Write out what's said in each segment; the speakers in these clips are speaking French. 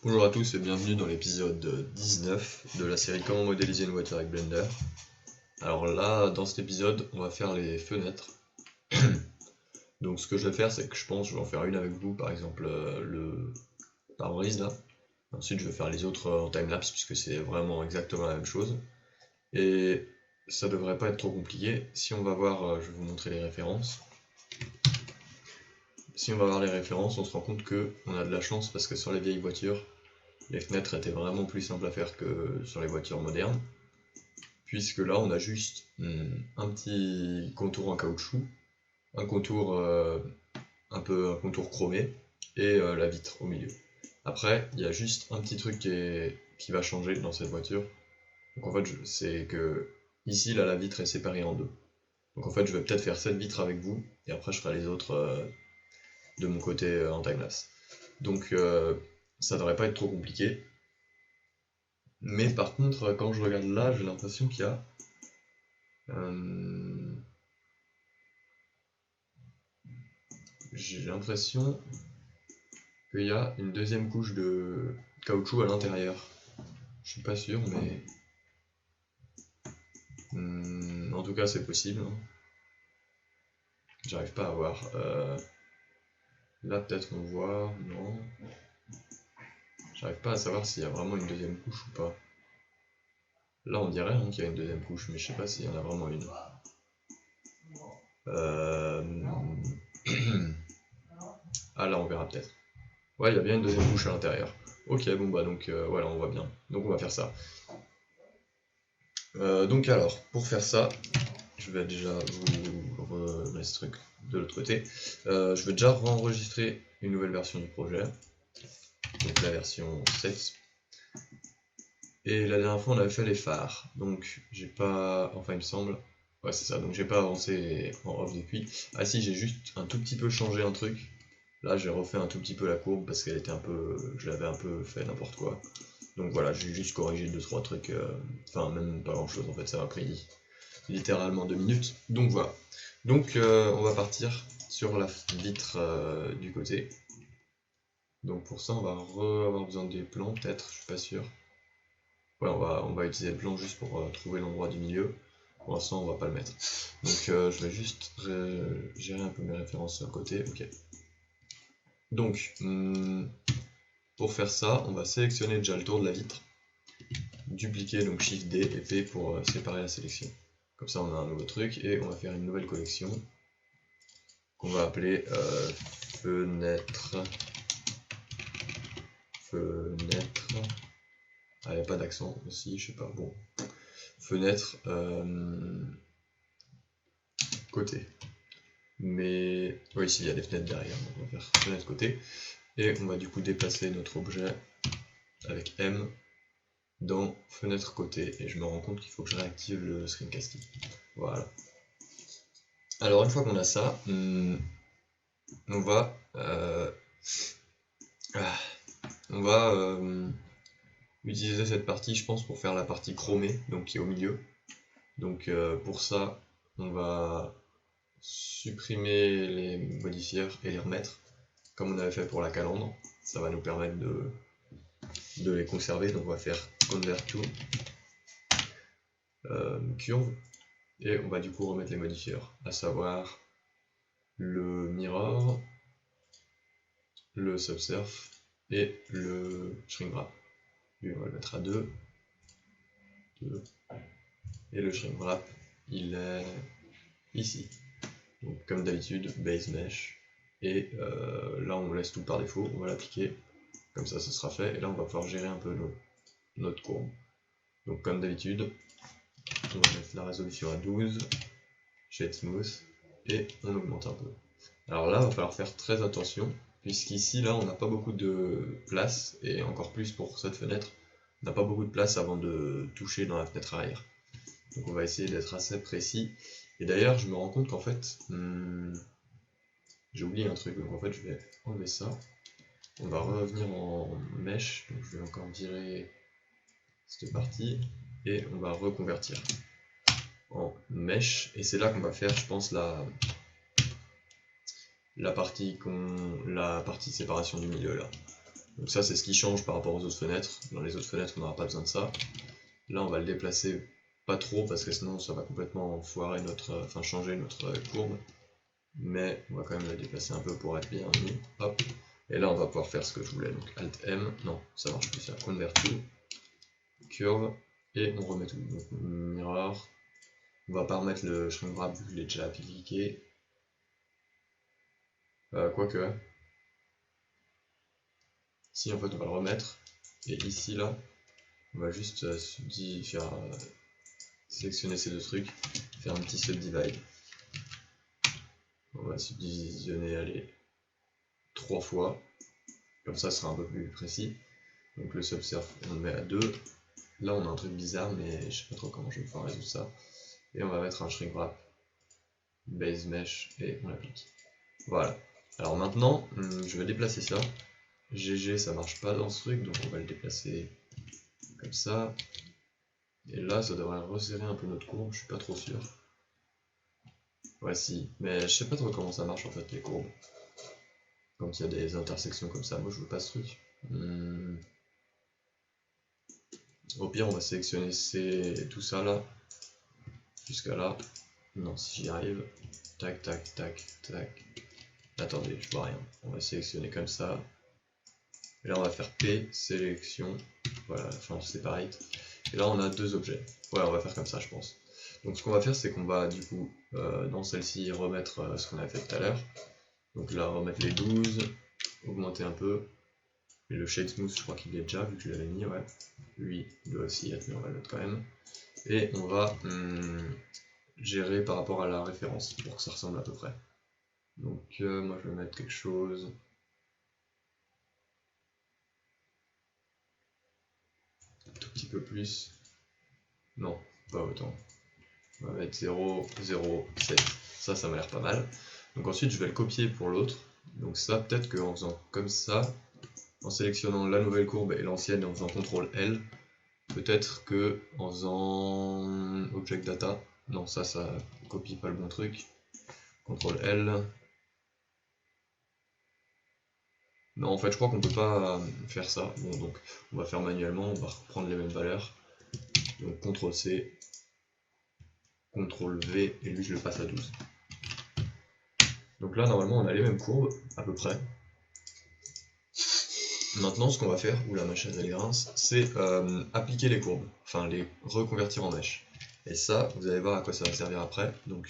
Bonjour à tous et bienvenue dans l'épisode 19 de la série Comment modéliser une voiture avec Blender. Alors là, dans cet épisode, on va faire les fenêtres. Donc ce que je vais faire, c'est que je pense que je vais en faire une avec vous, par exemple le pare-brise là. Ensuite, je vais faire les autres en timelapse puisque c'est vraiment exactement la même chose. Et ça devrait pas être trop compliqué. Si on va voir, je vais vous montrer les références. Si on va voir les références, on se rend compte qu'on a de la chance parce que sur les vieilles voitures, les fenêtres étaient vraiment plus simples à faire que sur les voitures modernes, puisque là on a juste un petit contour en caoutchouc, un contour un contour chromé et la vitre au milieu. Après il y a juste un petit truc qui va changer dans cette voiture. Donc en fait c'est que ici là la vitre est séparée en deux. Donc en fait je vais peut-être faire cette vitre avec vous et après je ferai les autres de mon côté en timelapse. Donc ça devrait pas être trop compliqué. Mais par contre, quand je regarde là, j'ai l'impression qu'il y a une deuxième couche de caoutchouc à l'intérieur. Je suis pas sûr, mais en tout cas c'est possible. J'arrive pas à voir. Là peut-être on voit, non. J'arrive pas à savoir s'il y a vraiment une deuxième couche ou pas. Là on dirait qu'il y a une deuxième couche, mais je sais pas s'il y en a vraiment une. Ah là on verra peut-être. Ouais, il y a bien une deuxième couche à l'intérieur. Ok, bon bah donc voilà, on voit bien. Donc on va faire ça. Donc alors, pour faire ça, je vais déjà vous remettre ce truc de l'autre côté. Je vais déjà enregistrer une nouvelle version du projet. Donc la version 7. Et la dernière fois on avait fait les phares. Donc j'ai pas... Enfin il me semble... Ouais c'est ça, donc j'ai pas avancé en off depuis. Ah si, j'ai juste un tout petit peu changé un truc. Là j'ai refait un tout petit peu la courbe parce qu'elle était un peu... Je l'avais un peu fait n'importe quoi. Donc voilà, j'ai juste corrigé 2-3 trucs, enfin même pas grand chose en fait, ça m'a pris littéralement 2 minutes. Donc voilà. Donc on va partir sur la vitre du côté. Donc pour ça on va avoir besoin des plans peut-être, je suis pas sûr. Ouais, on va utiliser le plan juste pour trouver l'endroit du milieu. Pour l'instant on va pas le mettre. Donc je vais juste gérer un peu mes références sur le côté, ok. Donc pour faire ça, on va sélectionner déjà le tour de la vitre. Dupliquer donc Shift D et P pour séparer la sélection. Comme ça on a un nouveau truc et on va faire une nouvelle collection qu'on va appeler fenêtre. Ah, il n'y a pas d'accent aussi, je sais pas. Bon. Fenêtre côté. Mais oui, ici il y a des fenêtres derrière, donc on va faire fenêtre côté. Et on va du coup déplacer notre objet avec M dans fenêtre côté. Et je me rends compte qu'il faut que je réactive le screencasting. Voilà. Alors une fois qu'on a ça, on va utiliser cette partie, je pense, pour faire la partie chromée, donc qui est au milieu. Donc pour ça, on va supprimer les modifiers et les remettre, comme on avait fait pour la calandre. Ça va nous permettre de les conserver, donc on va faire Convert to Curve, et on va du coup remettre les modifiers, à savoir le Mirror, le Subsurf et le Shrink Wrap. Lui on va le mettre à 2. Et le Shrink Wrap, il est ici. Donc comme d'habitude, Base Mesh. Et là on laisse tout par défaut, on va l'appliquer. Comme ça, ce sera fait. Et là on va pouvoir gérer un peu notre courbe. Donc comme d'habitude, on va mettre la résolution à 12, Shade Smooth, et on augmente un peu. Alors là, il va falloir faire très attention, puisqu'ici, là, on n'a pas beaucoup de place, et encore plus pour cette fenêtre, on n'a pas beaucoup de place avant de toucher dans la fenêtre arrière. Donc on va essayer d'être assez précis. Et d'ailleurs, je me rends compte qu'en fait, j'ai oublié un truc, donc en fait, je vais enlever ça. On va revenir en mesh, donc je vais encore virer cette partie, et on va reconvertir en mesh, et c'est là qu'on va faire, je pense, la partie séparation du milieu là. Donc ça c'est ce qui change par rapport aux autres fenêtres. Dans les autres fenêtres on n'aura pas besoin de ça. Là on va le déplacer pas trop parce que sinon ça va complètement foirer notre, enfin changer notre courbe. Mais on va quand même la déplacer un peu pour être bien mis. Hop. Et là on va pouvoir faire ce que je voulais. Donc Alt M, non ça marche plus, ça convert to, curve, et on remet tout. Donc mirror. On va pas remettre le shrink wrap vu que je l'ai déjà appliqué. Quoique. Si en fait on va le remettre. Et ici là, on va juste sélectionner ces deux trucs, faire un petit subdivide. On va subdivisionner, allez, 3 fois. Comme ça, ce sera un peu plus précis. Donc le subsurf, on le met à 2. Là, on a un truc bizarre, mais je sais pas trop comment je vais pouvoir résoudre ça. Et on va mettre un shrink wrap, base mesh, et on l'applique. Voilà. Alors maintenant, je vais déplacer ça. GG, ça marche pas dans ce truc, donc on va le déplacer comme ça. Et là, ça devrait resserrer un peu notre courbe, je suis pas trop sûr. Ouais, si, mais je sais pas trop comment ça marche en fait, les courbes. Quand il y a des intersections comme ça, moi je veux pas ce truc. Au pire, on va sélectionner tout ça là, jusqu'à là. Non, si j'y arrive. Tac, tac, tac, tac. Attendez, je vois rien. On va sélectionner comme ça. Et là, on va faire P, sélection. Voilà, enfin, separate. Et là, on a deux objets. Ouais, on va faire comme ça, je pense. Donc, ce qu'on va faire, c'est qu'on va, du coup, dans celle-ci, remettre ce qu'on a fait tout à l'heure. Donc là, remettre les 12, augmenter un peu. Et le shade smooth, je crois qu'il est déjà, vu que je l'avais mis, ouais. Lui, il doit aussi être, mais on va le mettre quand même. Et on va gérer par rapport à la référence, pour que ça ressemble à peu près. Donc moi je vais mettre quelque chose. Un tout petit peu plus. Non, pas autant. On va mettre 0, 0, 7. Ça m'a l'air pas mal. Donc ensuite je vais le copier pour l'autre. Donc ça, peut-être qu'en faisant comme ça, en sélectionnant la nouvelle courbe et l'ancienne et en faisant CTRL L, peut-être que en faisant Object Data, non ça copie pas le bon truc. CTRL L. Non, en fait, je crois qu'on peut pas faire ça. Bon, donc, on va faire manuellement, on va reprendre les mêmes valeurs. Donc, CTRL C, CTRL V, et lui, je le passe à 12. Donc là, normalement, on a les mêmes courbes, à peu près. Maintenant, ce qu'on va faire, où la machine elle grince, c'est appliquer les courbes, enfin, les reconvertir en mèche. Et ça, vous allez voir à quoi ça va servir après. Donc,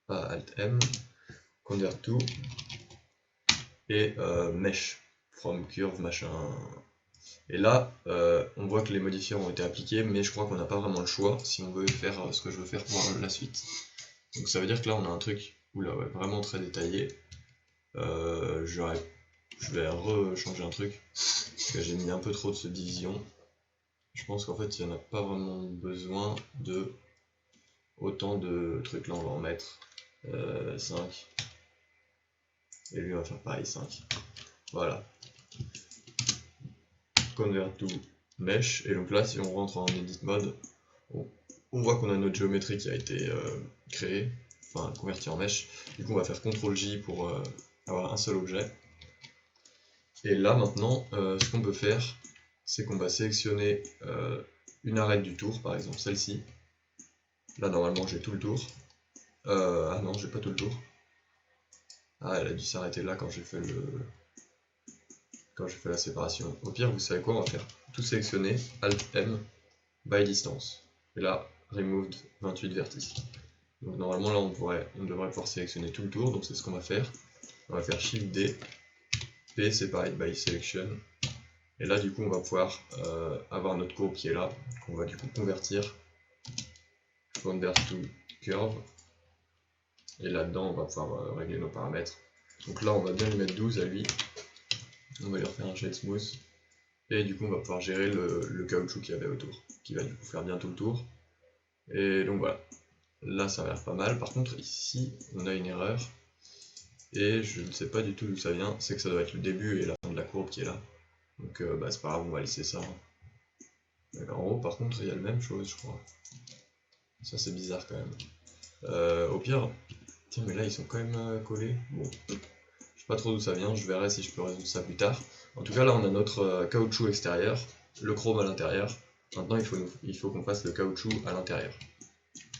Alt M, Convert to, et mesh, from curve, machin. Et là, on voit que les modifiants ont été appliqués, mais je crois qu'on n'a pas vraiment le choix si on veut faire ce que je veux faire pour la suite. Donc ça veut dire que là, on a un truc ouais, vraiment très détaillé. Je vais rechanger un truc, parce que j'ai mis un peu trop de subdivision. Je pense qu'en fait, il n'y en a pas vraiment besoin de autant de trucs. Là, on va en mettre 5. Et lui, on va faire pareil, 5. Voilà. Convert to mesh, et donc là si on rentre en edit mode, on voit qu'on a notre géométrie qui a été créée, enfin convertie en mesh. Du coup on va faire CTRL J pour avoir un seul objet. Et là maintenant, ce qu'on peut faire, c'est qu'on va sélectionner une arête du tour, par exemple celle-ci. Là normalement j'ai tout le tour. Ah non, j'ai pas tout le tour. Ah, elle a dû s'arrêter là quand j'ai fait la séparation. Au pire, vous savez quoi, on va faire tout sélectionner, Alt M, by distance. Et là, removed 28 vertices. Donc normalement là on devrait pouvoir sélectionner tout le tour, donc c'est ce qu'on va faire. On va faire Shift D, P separate by selection. Et là du coup on va pouvoir avoir notre courbe qui est là, qu'on va du coup convertir. Convert to curve. Et là-dedans on va pouvoir régler nos paramètres. Donc là on va bien lui mettre 12 à lui. On va lui refaire un shade smooth. Et du coup on va pouvoir gérer le caoutchouc qu'il y avait autour, qui va du coup faire bien tout le tour. Et donc voilà, là ça a l'air pas mal. Par contre ici on a une erreur, et je ne sais pas du tout d'où ça vient, c'est que ça doit être le début et la fin de la courbe qui est là. Donc bah, c'est pas grave, on va laisser ça. En haut par contre il y a la même chose je crois. Ça c'est bizarre quand même. Au pire, tiens mais là ils sont quand même collés. Bon, je sais pas trop d'où ça vient, je verrai si je peux résoudre ça plus tard. En tout cas là on a notre caoutchouc extérieur, le chrome à l'intérieur. Maintenant il faut qu'on fasse le caoutchouc à l'intérieur.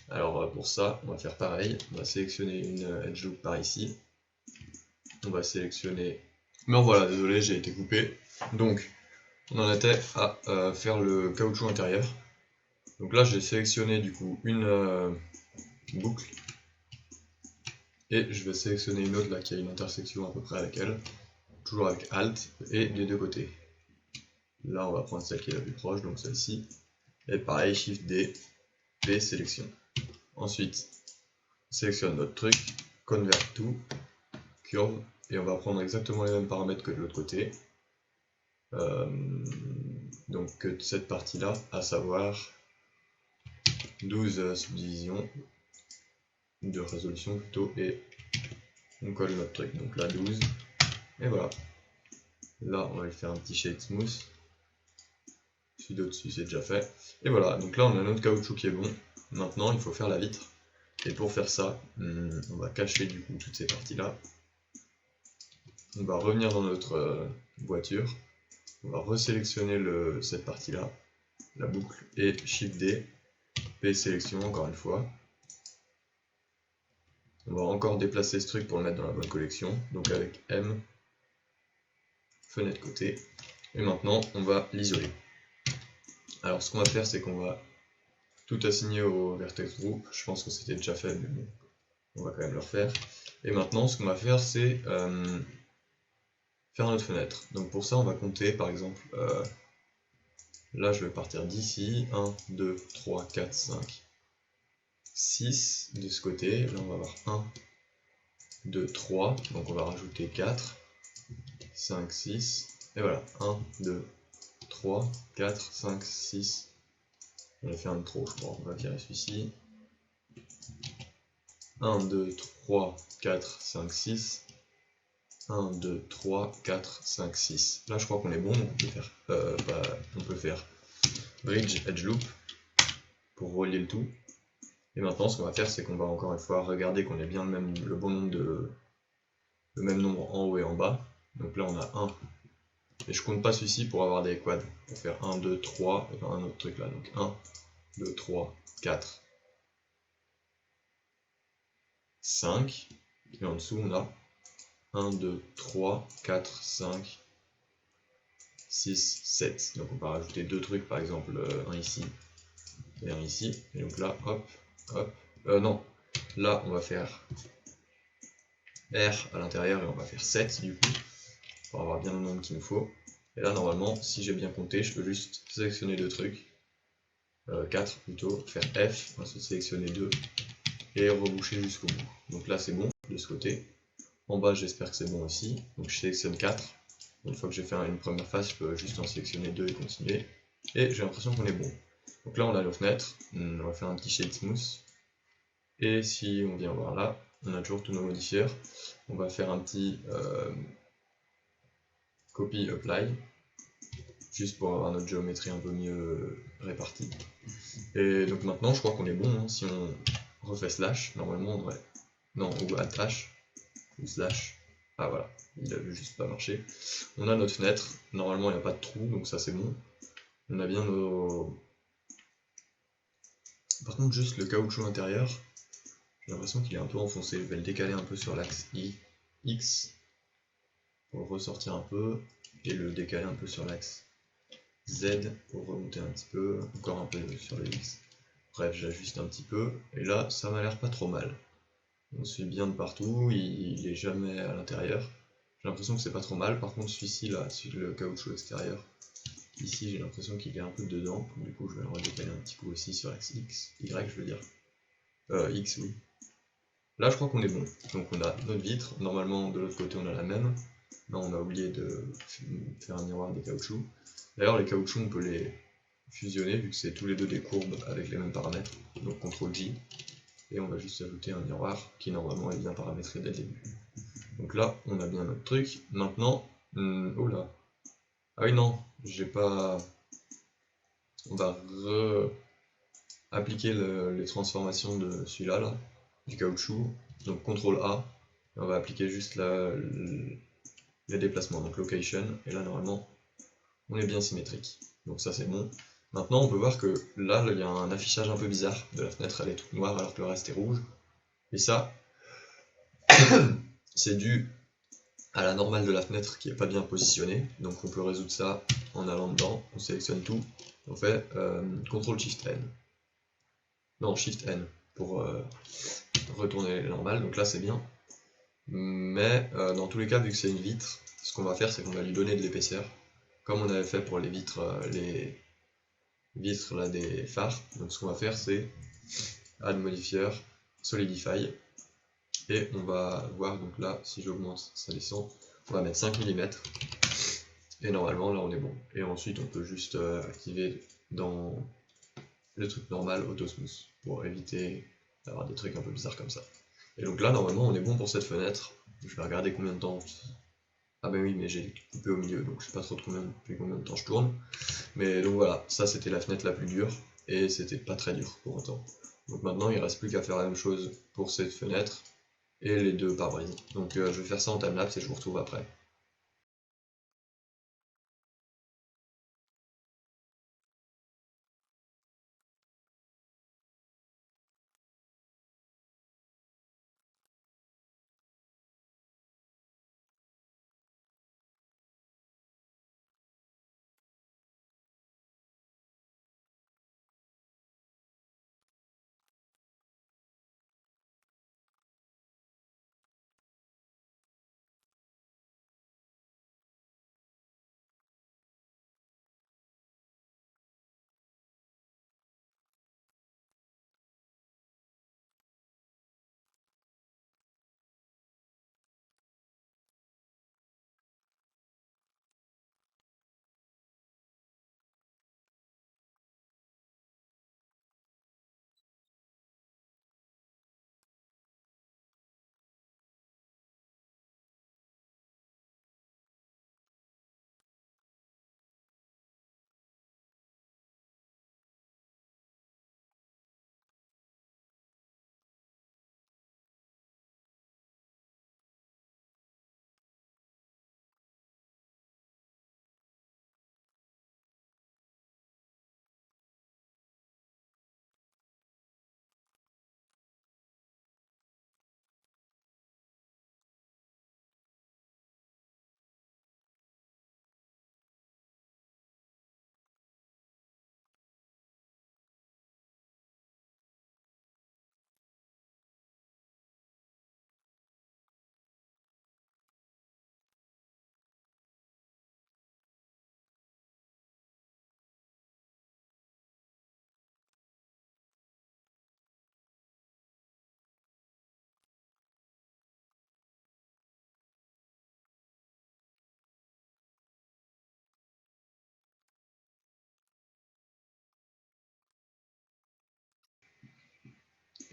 Alors pour ça on va faire pareil, on va sélectionner une edge loop par ici. On va sélectionner... Non voilà, désolé j'ai été coupé. Donc on en était à faire le caoutchouc intérieur. Donc là j'ai sélectionné du coup une boucle. Et je vais sélectionner une autre là qui a une intersection à peu près avec elle. Toujours avec Alt et des deux côtés. Là on va prendre celle qui est la plus proche, donc celle-ci. Et pareil, Shift D, P, sélection. Ensuite, on sélectionne notre truc, Convert to, Curve, et on va prendre exactement les mêmes paramètres que de l'autre côté. Donc que cette partie-là, à savoir 12 subdivisions de résolution plutôt, et on colle notre truc. Donc là 12, et voilà. Là on va lui faire un petit shade smooth. Celui d'au-dessus c'est déjà fait. Et voilà, donc là on a notre caoutchouc qui est bon. Maintenant il faut faire la vitre. Et pour faire ça, on va cacher du coup toutes ces parties là. On va revenir dans notre voiture. On va resélectionner cette partie là, la boucle, et Shift D, P sélection encore une fois. On va encore déplacer ce truc pour le mettre dans la bonne collection. Donc avec M, fenêtre côté. Et maintenant on va l'isoler. Alors ce qu'on va faire c'est qu'on va tout assigner au vertex group. Je pense que c'était déjà fait mais bon, on va quand même le refaire. Et maintenant ce qu'on va faire c'est faire notre fenêtre. Donc pour ça on va compter par exemple, là je vais partir d'ici, 1, 2, 3, 4, 5, 6 de ce côté. Là on va avoir 1, 2, 3, donc on va rajouter 4, 5, 6, et voilà, 1, 2, 3, 4, 5, 6. On a fait un de trop, je crois. On va virer celui-ci. 1, 2, 3, 4, 5, 6. 1, 2, 3, 4, 5, 6. Là, je crois qu'on est bon, donc on peut faire bridge edge loop pour relier le tout. Et maintenant, ce qu'on va faire, c'est qu'on va encore une fois regarder qu'on ait bien le même nombre en haut et en bas. Donc là, on a 1. Et je compte pas celui-ci pour avoir des quads. Pour faire 1, 2, 3, et un autre truc là. Donc 1, 2, 3, 4, 5. Et en dessous, on a 1, 2, 3, 4, 5, 6, 7. Donc on va rajouter deux trucs, par exemple un ici et un ici. Et donc là, hop, hop. Non, là on va faire R à l'intérieur et on va faire 7 du coup, pour avoir bien le nombre qu'il nous faut. Et là normalement, si j'ai bien compté, je peux juste sélectionner deux trucs, 4 plutôt, faire F, ensuite sélectionner 2 et reboucher jusqu'au bout. Donc là c'est bon de ce côté. En bas j'espère que c'est bon aussi, donc je sélectionne 4. Une fois que j'ai fait une première phase, je peux juste en sélectionner 2 et continuer. Et j'ai l'impression qu'on est bon. Donc là on a nos fenêtres, on va faire un petit shade smooth. Et si on vient voir là, on a toujours tous nos modifieurs. On va faire un petit copy apply, juste pour avoir notre géométrie un peu mieux répartie. Et donc maintenant je crois qu'on est bon, hein. Si on refait slash, normalement on devrait... Non, ou attache, ou slash, ah voilà, il a juste pas marché. On a notre fenêtre, normalement il n'y a pas de trou, donc ça c'est bon. On a bien nos... Par contre juste le caoutchouc intérieur, j'ai l'impression qu'il est un peu enfoncé. Je vais le décaler un peu sur l'axe X pour le ressortir un peu et le décaler un peu sur l'axe Z pour remonter un petit peu, encore un peu sur le X. Bref, j'ajuste un petit peu et là ça m'a l'air pas trop mal. On suit bien de partout, il est jamais à l'intérieur. J'ai l'impression que c'est pas trop mal. Par contre celui-ci là, le caoutchouc extérieur, ici j'ai l'impression qu'il est un peu dedans. Du coup je vais le redécaler un petit coup aussi sur l'axe X, Y je veux dire. X oui. Là je crois qu'on est bon, donc on a notre vitre, normalement de l'autre côté on a la même. Là on a oublié de faire un miroir des caoutchoucs. D'ailleurs les caoutchoucs on peut les fusionner vu que c'est tous les deux des courbes avec les mêmes paramètres, donc CTRL J. Et on va juste ajouter un miroir qui normalement est bien paramétré dès le début. Donc là on a bien notre truc. Maintenant, oh là, ah oui non, j'ai pas... On va appliquer les transformations de celui-là, là, du caoutchouc, donc CTRL A, et on va appliquer juste les déplacements, donc location, et là normalement on est bien symétrique. Donc ça c'est bon. Maintenant on peut voir que là il y a un affichage un peu bizarre de la fenêtre, elle est toute noire alors que le reste est rouge. Et ça, c'est dû à la normale de la fenêtre qui n'est pas bien positionnée. Donc on peut résoudre ça en allant dedans, on sélectionne tout, on fait CTRL SHIFT N. Non, SHIFT N pour retourner les normales, donc là c'est bien. Mais dans tous les cas, vu que c'est une vitre, ce qu'on va faire c'est qu'on va lui donner de l'épaisseur, comme on avait fait pour les vitres là, des phares. Donc ce qu'on va faire c'est Add Modifier, Solidify, et on va voir, donc là si j'augmente ça descend, on va mettre 5 mm, et normalement là on est bon. Et ensuite on peut juste activer dans le truc normal Auto Smooth pour éviter d'avoir des trucs un peu bizarres comme ça. Et donc là normalement on est bon pour cette fenêtre. Je vais regarder combien de temps. Ah bah oui, mais j'ai coupé au milieu, donc je sais pas trop depuis combien de temps je tourne. Mais donc voilà, ça c'était la fenêtre la plus dure, et c'était pas très dur pour autant. Donc maintenant il reste plus qu'à faire la même chose pour cette fenêtre et les deux pare-brises. Donc je vais faire ça en timelapse et je vous retrouve après.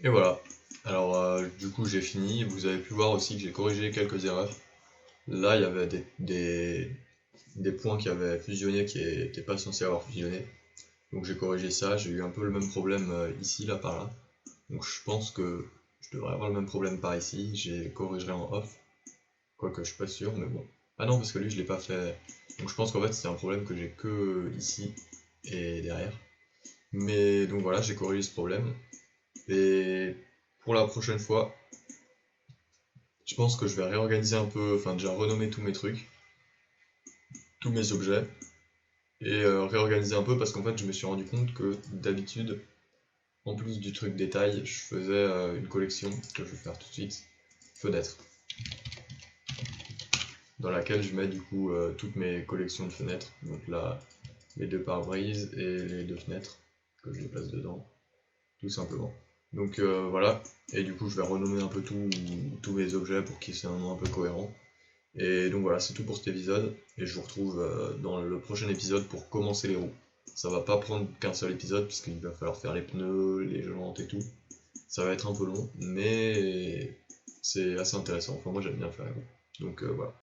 Et voilà. Alors du coup j'ai fini, vous avez pu voir aussi que j'ai corrigé quelques erreurs. Là il y avait des points qui avaient fusionné qui n'étaient pas censés avoir fusionné. Donc j'ai corrigé ça, j'ai eu un peu le même problème ici, là, par là. Donc je pense que je devrais avoir le même problème par ici, j'ai corrigerai en off. Quoique je suis pas sûr, mais bon. Ah non, parce que lui je l'ai pas fait. Donc je pense qu'en fait c'est un problème que j'ai que ici et derrière. Mais donc voilà, j'ai corrigé ce problème. Et pour la prochaine fois, je pense que je vais réorganiser un peu, enfin déjà renommer tous mes trucs, tous mes objets, et réorganiser un peu parce qu'en fait je me suis rendu compte que d'habitude, en plus du truc détail, je faisais une collection que je vais faire tout de suite, fenêtres, dans laquelle je mets du coup toutes mes collections de fenêtres, donc là les deux pare-brises et les deux fenêtres que je les place dedans, tout simplement. Donc voilà, et du coup je vais renommer un peu tous mes objets pour qu'ils aient un nom un peu cohérent. Et donc voilà, c'est tout pour cet épisode, et je vous retrouve dans le prochain épisode pour commencer les roues. Ça va pas prendre qu'un seul épisode, puisqu'il va falloir faire les pneus, les jantes et tout. Ça va être un peu long, mais c'est assez intéressant. Enfin moi j'aime bien faire les roues. Donc voilà.